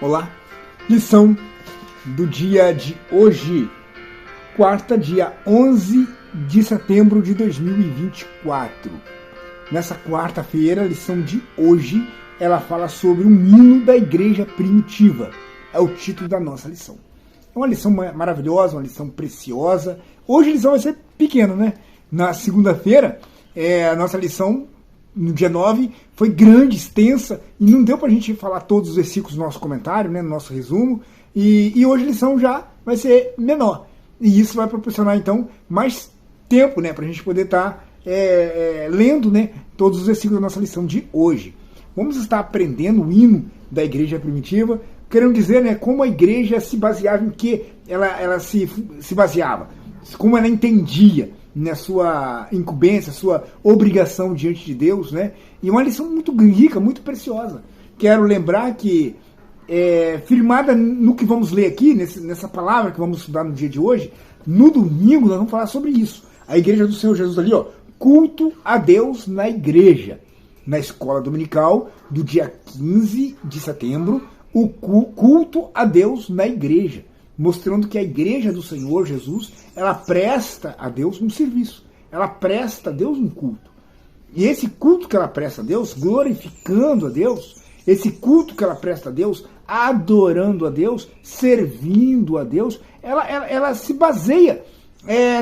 Olá, lição do dia de hoje, quarta, dia 11 de setembro de 2024. Nessa quarta-feira, a lição de hoje, ela fala sobre um hino da igreja primitiva. É o título da nossa lição. É uma lição maravilhosa, uma lição preciosa. Hoje a lição vai ser pequena, né? Na segunda-feira, a nossa lição, no dia 9, foi grande, extensa, e não deu pra gente falar todos os versículos no nosso comentário, né, no nosso resumo, e hoje a lição já vai ser menor. E isso vai proporcionar, então, mais tempo, né, pra gente poder estar lendo, né, todos os versículos da nossa lição de hoje. Vamos estar aprendendo o hino da igreja primitiva, querendo dizer, né, como a igreja se baseava em que ela se baseava, como ela entendia na sua incumbência, sua obrigação diante de Deus, né? E uma lição muito rica, muito preciosa. Quero lembrar que, firmada no que vamos ler aqui, nessa palavra que vamos estudar no dia de hoje, no domingo nós vamos falar sobre isso. A igreja do Senhor Jesus ali, ó, culto a Deus na igreja. Na escola dominical, do dia 15 de setembro, o culto a Deus na igreja. Mostrando que a igreja do Senhor Jesus, ela presta a Deus um serviço. Ela presta a Deus um culto. E esse culto que ela presta a Deus, glorificando a Deus, esse culto que ela presta a Deus, adorando a Deus, servindo a Deus, ela se baseia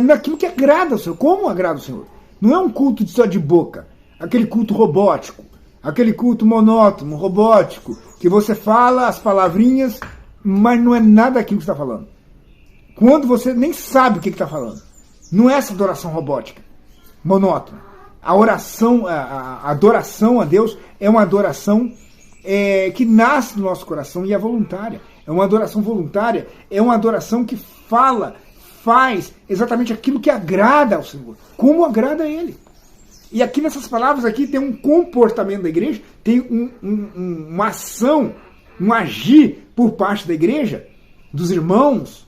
naquilo que agrada ao Senhor. Como agrada ao Senhor? Não é um culto só de boca, aquele culto robótico, aquele culto monótono, robótico, que você fala as palavrinhas, mas não é nada daquilo que você está falando. Quando você nem sabe o que está falando. Não é essa adoração robótica, monótona. A oração, a adoração a Deus é uma adoração que nasce do nosso coração e é voluntária. É uma adoração voluntária, é uma adoração que faz exatamente aquilo que agrada ao Senhor. Como agrada a Ele. E aqui nessas palavras aqui tem um comportamento da igreja, tem uma ação, um agir por parte da igreja, dos irmãos.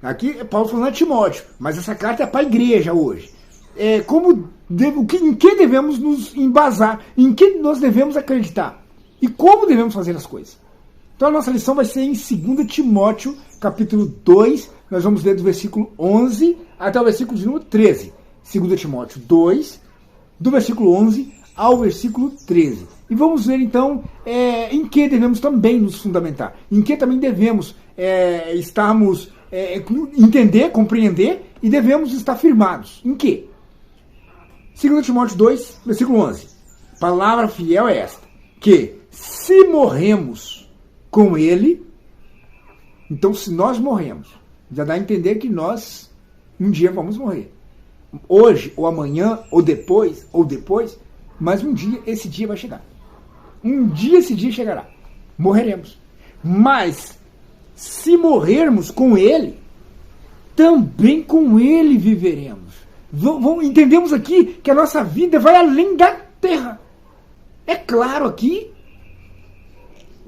Aqui Paulo falando a Timóteo, mas essa carta é para a igreja hoje. Em que devemos nos embasar, em que nós devemos acreditar e como devemos fazer as coisas. Então a nossa lição vai ser em 2 Timóteo, capítulo 2, nós vamos ler do versículo 11 até o versículo de número 13. 2 Timóteo 2, do versículo 11 ao versículo 13. E vamos ver então em que devemos também nos fundamentar, em que também devemos entender, compreender e devemos estar firmados. Em que? 2 Timóteo 2, versículo 11. Palavra fiel é esta, que se morremos com ele, então se nós morremos, já dá a entender que nós um dia vamos morrer. Hoje, ou amanhã, ou depois, mas um dia esse dia vai chegar. Um dia esse dia chegará. Morreremos. Mas, se morrermos com Ele, também com Ele viveremos. Entendemos aqui que a nossa vida vai além da terra. É claro aqui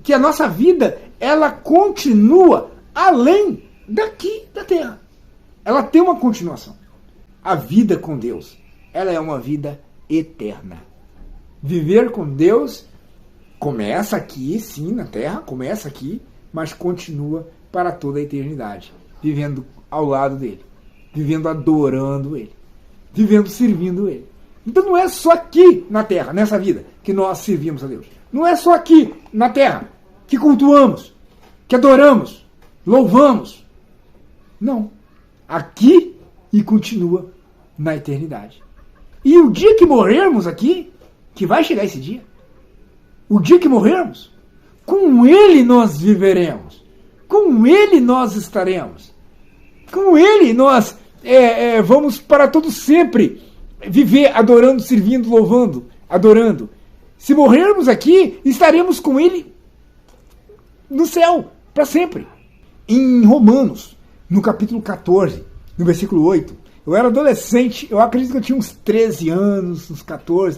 que a nossa vida, ela continua além daqui da terra. Ela tem uma continuação. A vida com Deus, ela é uma vida eterna. Viver com Deus começa aqui, sim, na terra, começa aqui, mas continua para toda a eternidade, vivendo ao lado dele, vivendo adorando ele, vivendo servindo ele. Então não é só aqui na terra, nessa vida, que nós servimos a Deus. Não é só aqui na terra que cultuamos, que adoramos, louvamos. Não. Aqui e continua na eternidade. E o dia que morrermos aqui, que vai chegar esse dia, o dia que morrermos, com Ele nós viveremos, com Ele nós estaremos, com Ele nós vamos para todo sempre viver adorando, servindo, louvando, adorando. Se morrermos aqui, estaremos com Ele no céu, para sempre. Em Romanos, no capítulo 14, no versículo 8, eu era adolescente, eu acredito que eu tinha uns 13 anos, uns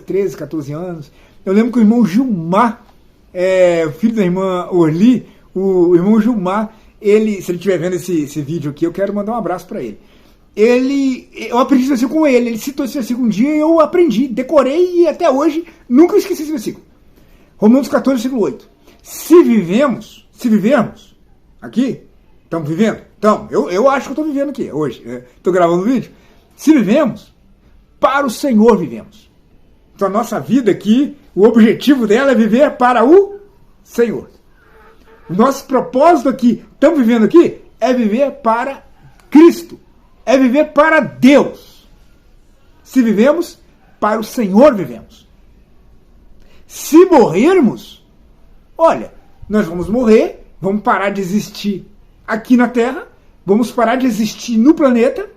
13, 14 anos. Eu lembro que o irmão Gilmar, o filho da irmã Orli, o irmão Gilmar, se ele estiver vendo esse vídeo aqui, eu quero mandar um abraço para ele. Eu aprendi esse versículo com ele citou esse versículo um dia e eu aprendi, decorei e até hoje nunca esqueci esse versículo. Romanos 14, versículo 8. Se Se vivermos aqui, estamos vivendo? Então, eu acho que eu estou vivendo aqui hoje. Estou gravando o vídeo. Se vivemos, para o Senhor vivemos. Então a nossa vida aqui, o objetivo dela é viver para o Senhor. O nosso propósito aqui, estamos vivendo aqui, é viver para Cristo. É viver para Deus. Se vivemos, para o Senhor vivemos. Se morrermos, olha, nós vamos morrer, vamos parar de existir aqui na Terra, vamos parar de existir no planeta,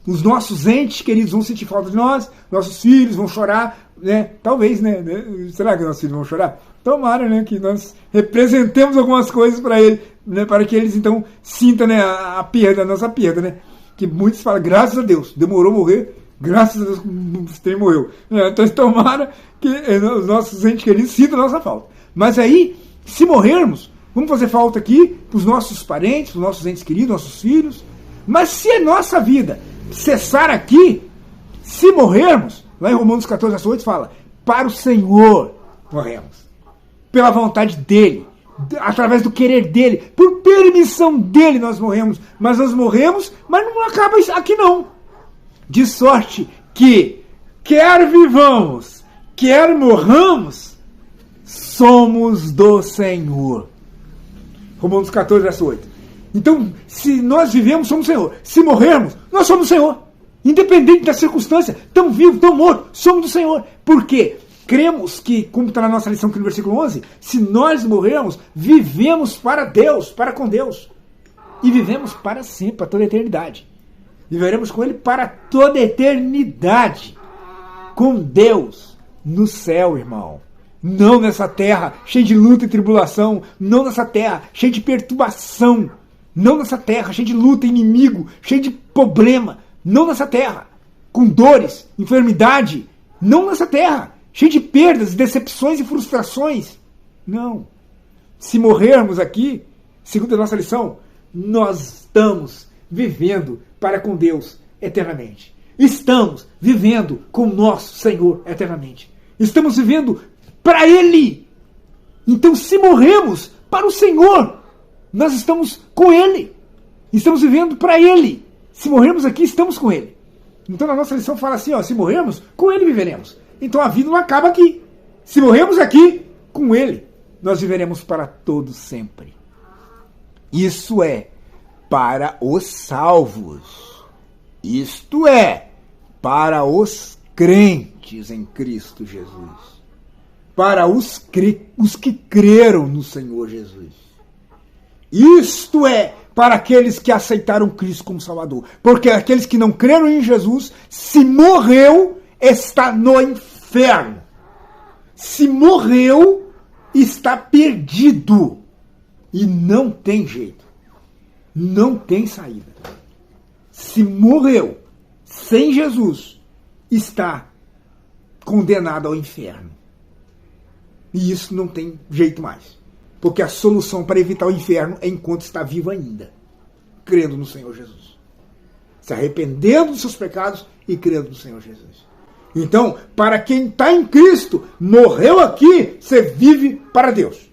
os nossos entes queridos vão sentir falta de nós, nossos filhos vão chorar, né? Talvez, né? Será que nossos filhos vão chorar? Tomara, né? Que nós representemos algumas coisas para eles, né? Para que eles então sintam, né, a perda, a nossa perda, né? Que muitos falam, graças a Deus, demorou a morrer, graças a Deus o trem morreu. Então tomara que os nossos entes queridos sintam a nossa falta. Mas aí, se morrermos, vamos fazer falta aqui para os nossos parentes, para os nossos entes queridos, nossos filhos. Mas se a nossa vida cessar aqui, se morrermos, lá em Romanos 14, verso 8 fala, para o Senhor morremos. Pela vontade dEle, através do querer dEle, por permissão dEle nós morremos. Mas nós morremos, mas não acaba aqui não. De sorte que, quer vivamos, quer morramos, somos do Senhor. Romanos 14, verso 8. Então, se nós vivemos, somos o Senhor. Se morrermos, nós somos o Senhor. Independente da circunstância, tão vivo, tão morto, somos do Senhor. Por quê? Cremos que, como está na nossa lição aqui no versículo 11, se nós morrermos, vivemos para Deus, para com Deus. E vivemos para sempre, para toda a eternidade. Viveremos com Ele para toda a eternidade. Com Deus no céu, irmão. Não nessa terra cheia de luta e tribulação. Não nessa terra cheia de perturbação. Não nessa terra cheia de luta, inimigo, cheia de problema. Não nessa terra com dores, enfermidade. Não nessa terra cheia de perdas, decepções e frustrações. Não. Se morrermos aqui, segundo a nossa lição, nós estamos vivendo para com Deus eternamente. Estamos vivendo com o nosso Senhor eternamente. Estamos vivendo para Ele. Então, se morremos para o Senhor, nós estamos com Ele. Estamos vivendo para Ele. Se morrermos aqui, estamos com Ele. Então, na nossa lição fala assim, ó, se morrermos, com Ele viveremos. Então, a vida não acaba aqui. Se morrermos aqui, com Ele, nós viveremos para todo sempre. Isso é para os salvos. Isto é para os crentes em Cristo Jesus. Para os que creram no Senhor Jesus. Isto é para aqueles que aceitaram Cristo como Salvador. Porque aqueles que não creram em Jesus, se morreu, está no inferno. Se morreu, está perdido. E não tem jeito. Não tem saída. Se morreu sem Jesus, está condenado ao inferno. E isso não tem jeito mais. Porque a solução para evitar o inferno é enquanto está vivo ainda. Crendo no Senhor Jesus. Se arrependendo dos seus pecados e crendo no Senhor Jesus. Então, para quem está em Cristo, morreu aqui, você vive para Deus.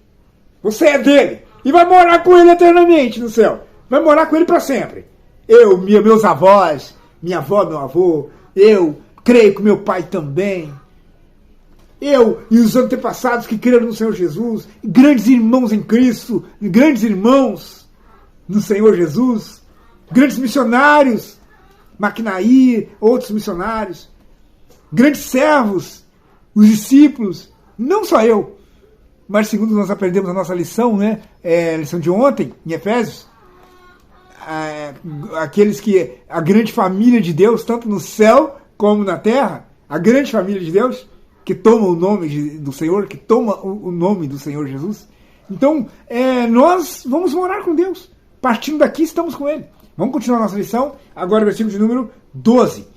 Você é dele. E vai morar com ele eternamente no céu. Vai morar com ele para sempre. Eu, meus avós, minha avó, meu avô, eu creio que meu pai também. Eu e os antepassados que creram no Senhor Jesus, grandes irmãos em Cristo, grandes irmãos no Senhor Jesus, grandes missionários, Maquinaí, outros missionários, grandes servos, os discípulos, não só eu, mas segundo nós aprendemos a nossa lição, né, a lição de ontem, em Efésios, aqueles que, a grande família de Deus, tanto no céu como na terra, a grande família de Deus, que toma o nome do Senhor, que toma o nome do Senhor Jesus. Então, nós vamos morar com Deus. Partindo daqui, estamos com Ele. Vamos continuar a nossa lição. Agora, o versículo de número 12.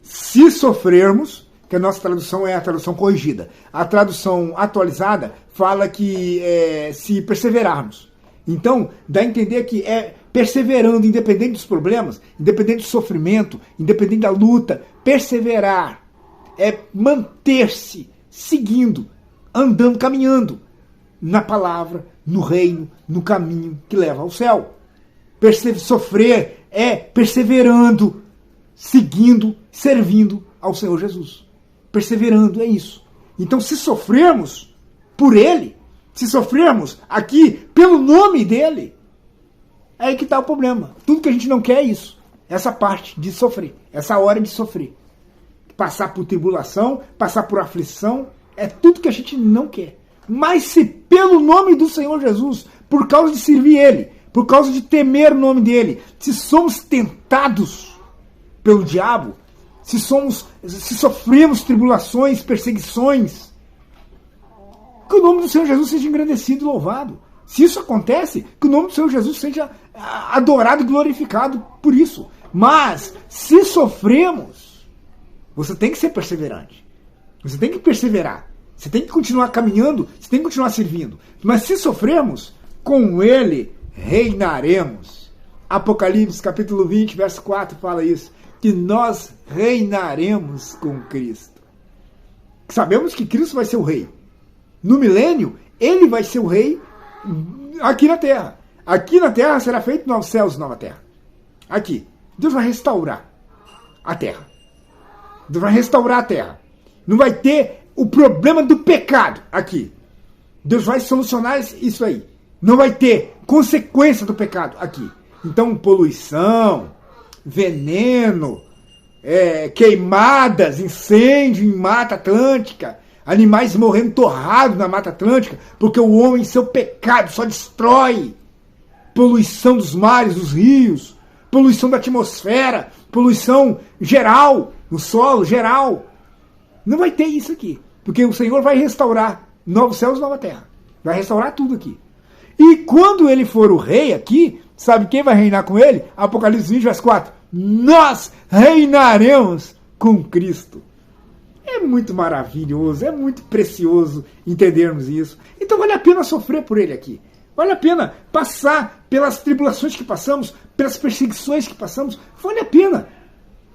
Se sofrermos, que a nossa tradução é a tradução corrigida. A tradução atualizada fala que se perseverarmos. Então, dá a entender que é perseverando, independente dos problemas, independente do sofrimento, independente da luta, perseverar. É manter-se, seguindo, andando, caminhando, na palavra, no reino, no caminho que leva ao céu. Sofrer é perseverando, seguindo, servindo ao Senhor Jesus. Perseverando é isso. Então, se sofrermos por Ele, se sofrermos aqui pelo nome dEle, é aí que está o problema. Tudo que a gente não quer é isso. Essa parte de sofrer, essa hora de sofrer. Passar por tribulação, passar por aflição, é tudo que a gente não quer. Mas se pelo nome do Senhor Jesus, por causa de servir Ele, por causa de temer o nome dEle, se somos tentados pelo diabo, se sofremos tribulações, perseguições, que o nome do Senhor Jesus seja engrandecido e louvado. Se isso acontece, que o nome do Senhor Jesus seja adorado e glorificado por isso. Mas, se sofremos, você tem que ser perseverante. Você tem que perseverar. Você tem que continuar caminhando, você tem que continuar servindo. Mas se sofrermos, com Ele reinaremos. Apocalipse capítulo 20, verso 4 fala isso. Que nós reinaremos com Cristo. Sabemos que Cristo vai ser o rei. No milênio, Ele vai ser o rei aqui na terra. Aqui na terra será feito novos céus e nova terra. Aqui. Deus vai restaurar a terra. Deus vai restaurar a terra. Não vai ter o problema do pecado aqui. Deus vai solucionar isso aí. Não vai ter consequência do pecado aqui. Então, poluição, veneno, queimadas, incêndio em Mata Atlântica, animais morrendo torrados na Mata Atlântica, porque o homem, seu pecado, só destrói. Poluição dos mares, dos rios, poluição da atmosfera, poluição geral, no solo, geral. Não vai ter isso aqui, porque o Senhor vai restaurar novos céus e nova terra. Vai restaurar tudo aqui. E quando ele for o rei aqui, sabe quem vai reinar com ele? Apocalipse 20, verso 4. Nós reinaremos com Cristo. É muito maravilhoso, é muito precioso entendermos isso. Então vale a pena sofrer por ele aqui. Vale a pena passar pelas tribulações que passamos, pelas perseguições que passamos. Vale a pena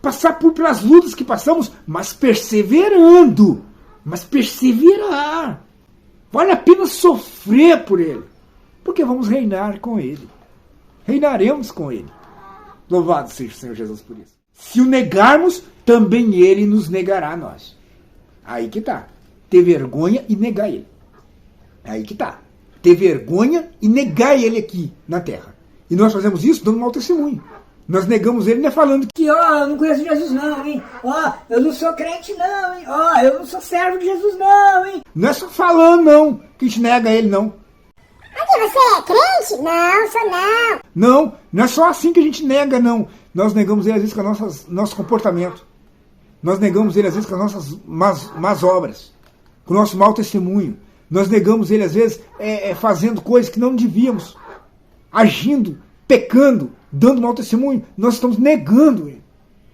passar pelas lutas que passamos, mas perseverando. Mas perseverar. Vale a pena sofrer por ele. Porque vamos reinar com ele. Reinaremos com ele. Louvado seja o Senhor Jesus por isso. Se o negarmos, também ele nos negará a nós. Aí que tá. Ter vergonha e negar ele. Aí que tá. Ter vergonha e negar ele aqui na terra. E nós fazemos isso dando mau testemunho. Nós negamos ele, não é falando que, eu não conheço Jesus não, hein? Eu não sou crente não, hein? Eu não sou servo de Jesus não, hein? Não é só falando não, que a gente nega ele não. Você é crente? Não, sou não. Não é só assim que a gente nega não. Nós negamos ele às vezes com o nosso comportamento. Nós negamos ele às vezes com as nossas más obras. Com o nosso mau testemunho. Nós negamos ele às vezes fazendo coisas que não devíamos. Agindo, pecando, dando mau testemunho. Nós estamos negando ele.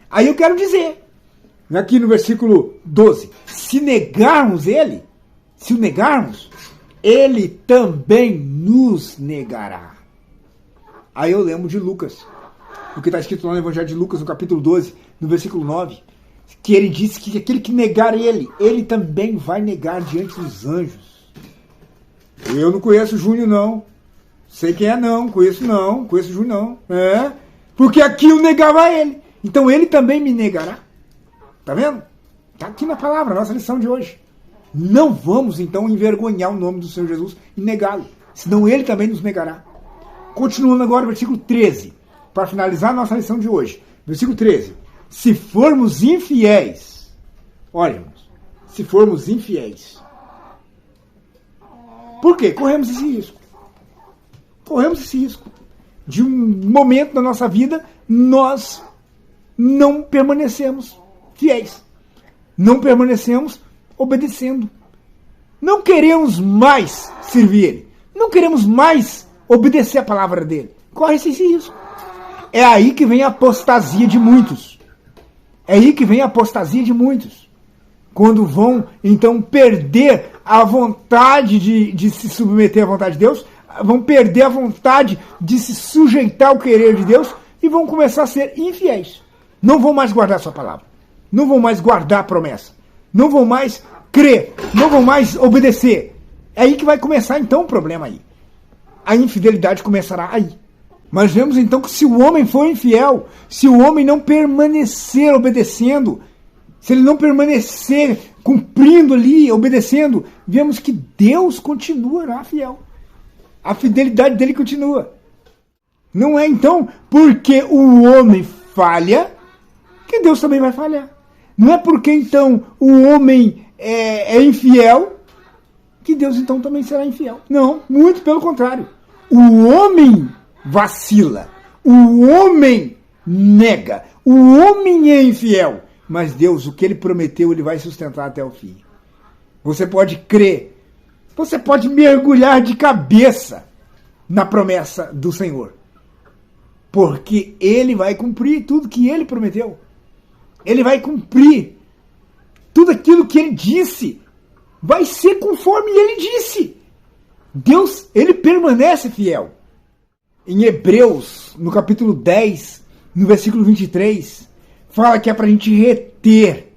Aí eu quero dizer, aqui no versículo 12, se negarmos ele, se o negarmos, ele também nos negará. Aí eu lembro de Lucas, o que está escrito lá no Evangelho de Lucas, no capítulo 12, no versículo 9, que ele disse que aquele que negar ele também vai negar diante dos anjos. Eu não conheço o Júnior não, sei quem é não, conheço o Júnior não, porque aqui eu negava ele, então ele também me negará. Tá vendo? Está aqui na palavra, nossa lição de hoje. Não vamos, então, envergonhar o nome do Senhor Jesus e negá-lo, senão ele também nos negará. Continuando agora o versículo 13, para finalizar a nossa lição de hoje. Versículo 13. Se formos infiéis, olha, irmãos, se formos infiéis, por quê? Corremos esse risco. Corremos esse risco. De um momento da nossa vida, nós não permanecemos fiéis. Não permanecemos obedecendo. Não queremos mais servir ele. Não queremos mais obedecer a palavra dele. Corre-se esse risco. É aí que vem a apostasia de muitos. É aí que vem a apostasia de muitos. Quando vão, então, perder a vontade de se submeter à vontade de Deus, vão perder a vontade de se sujeitar ao querer de Deus e vão começar a ser infiéis. Não vão mais guardar a sua palavra. Não vão mais guardar a promessa. Não vão mais crer. Não vão mais obedecer. É aí que vai começar então o problema aí. A infidelidade começará aí. Mas vemos então que se o homem for infiel, se o homem não permanecer obedecendo, se ele não permanecer cumprindo ali, obedecendo, vemos que Deus continuará fiel. A fidelidade dele continua. Não é então porque o homem falha que Deus também vai falhar. Não é porque então o homem é infiel que Deus então também será infiel. Não, muito pelo contrário. O homem vacila, o homem nega, o homem é infiel. Mas Deus, o que ele prometeu, ele vai sustentar até o fim. Você pode crer, você pode mergulhar de cabeça na promessa do Senhor. Porque ele vai cumprir tudo que ele prometeu. Ele vai cumprir tudo aquilo que ele disse. Vai ser conforme ele disse. Deus, ele permanece fiel. Em Hebreus, no capítulo 10, no versículo 23, fala que é para a gente reter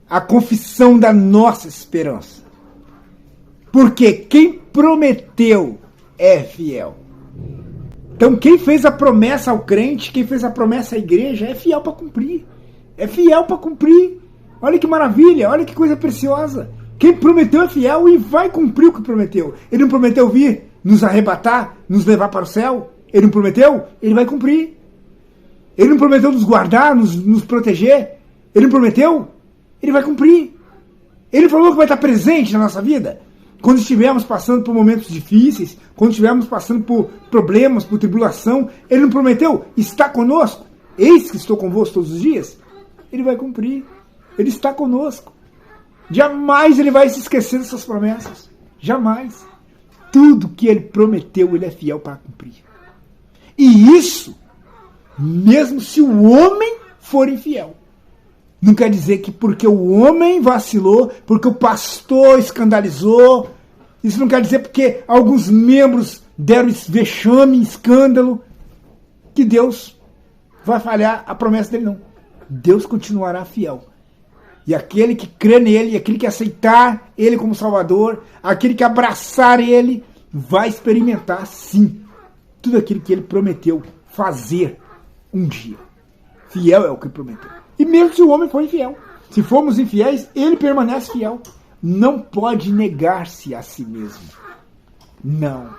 a confissão da nossa esperança. Porque quem prometeu é fiel. Então quem fez a promessa ao crente, quem fez a promessa à igreja, é fiel para cumprir. É fiel para cumprir. Olha que maravilha, olha que coisa preciosa. Quem prometeu é fiel e vai cumprir o que prometeu. Ele não prometeu vir nos arrebatar, nos levar para o céu? Ele não prometeu? Ele vai cumprir. Ele não prometeu nos guardar, nos proteger? Ele não prometeu? Ele vai cumprir. Ele falou que vai estar presente na nossa vida. Quando estivermos passando por momentos difíceis, quando estivermos passando por problemas, por tribulação, ele não prometeu? Está conosco. Eis que estou convosco todos os dias. Ele vai cumprir. Ele está conosco. Jamais ele vai se esquecer dessas promessas. Jamais. Tudo que ele prometeu, ele é fiel para cumprir. E isso, mesmo se o homem for infiel. Não quer dizer que porque o homem vacilou, porque o pastor escandalizou, isso não quer dizer porque alguns membros deram vexame, escândalo, que Deus vai falhar a promessa dele, não. Deus continuará fiel. E aquele que crê nele, aquele que aceitar ele como Salvador, aquele que abraçar ele, vai experimentar, sim, tudo aquilo que ele prometeu fazer um dia. Fiel é o que prometeu. E mesmo se o homem for infiel, se formos infiéis, ele permanece fiel. Não pode negar-se a si mesmo. Não.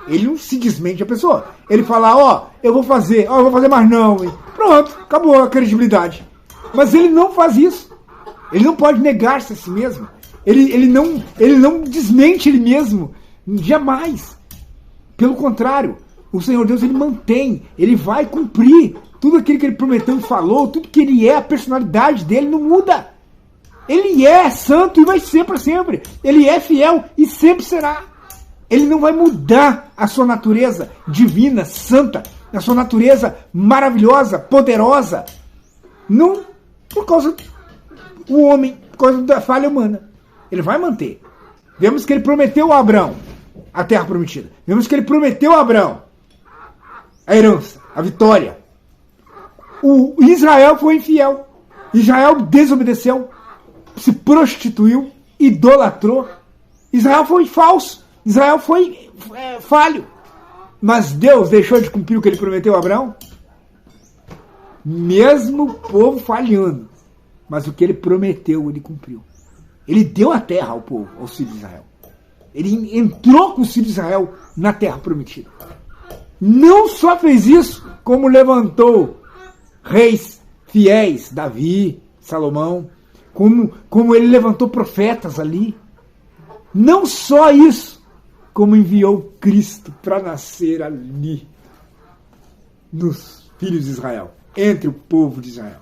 Ele não se desmente a pessoa. Ele fala, eu vou fazer mais não. Hein? Pronto, acabou a credibilidade. Mas ele não faz isso. Ele não pode negar-se a si mesmo. Ele não desmente ele mesmo. Jamais. Pelo contrário, o Senhor Deus, ele mantém, ele vai cumprir tudo aquilo que ele prometeu e falou, tudo que ele é, a personalidade dele não muda. Ele é santo e vai ser para sempre. Ele é fiel e sempre será. Ele não vai mudar a sua natureza divina, santa, a sua natureza maravilhosa, poderosa. Não por causa do homem, por causa da falha humana. Ele vai manter. Vemos que ele prometeu a Abraão a terra prometida. Vemos que ele prometeu a Abraão a herança, a vitória. O Israel foi infiel. Israel desobedeceu, se prostituiu, idolatrou. Israel foi falso. Israel foi falho. Mas Deus deixou de cumprir o que ele prometeu a Abraão? Mesmo o povo falhando. Mas o que ele prometeu, ele cumpriu. Ele deu a terra ao povo, aos filhos de Israel. Ele entrou com os filhos de Israel na terra prometida. Não só fez isso, como levantou reis fiéis, Davi, Salomão, como ele levantou profetas ali. Não só isso, como enviou Cristo para nascer ali, nos filhos de Israel, entre o povo de Israel,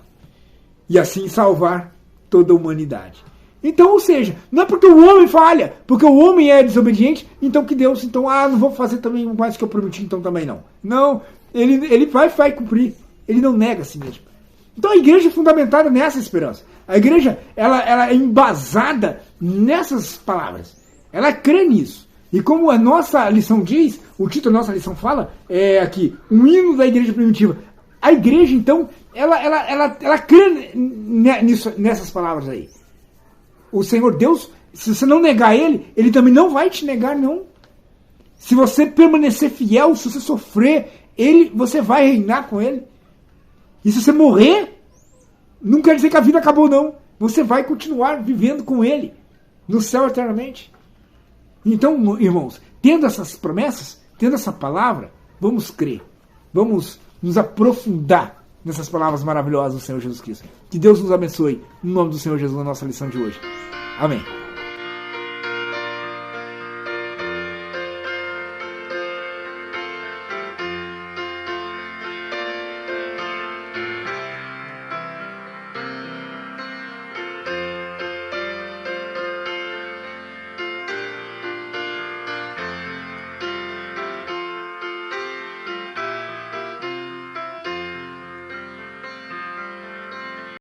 e assim salvar toda a humanidade. Então, ou seja, não é porque o homem falha, porque o homem é desobediente, então que Deus, então, não vou fazer também mais que eu prometi, então também não. Não, ele vai cumprir, ele não nega a si mesmo. Então a igreja é fundamentada nessa esperança. A igreja, ela é embasada nessas palavras. Ela crê nisso. E como a nossa lição diz, o título da nossa lição fala, é aqui, um hino da igreja primitiva. A igreja, então, ela crê nessas palavras aí. O Senhor Deus Se você não negar ele, ele também não vai te negar, não. Se você permanecer fiel, se você sofrer, você vai reinar com ele. E se você morrer, não quer dizer que a vida acabou, não. Você vai continuar vivendo com ele no céu eternamente. Então, irmãos, tendo essas promessas, tendo essa palavra, vamos crer. Vamos nos aprofundar nessas palavras maravilhosas do Senhor Jesus Cristo. Que Deus nos abençoe. No nome do Senhor Jesus, na nossa lição de hoje. Amém.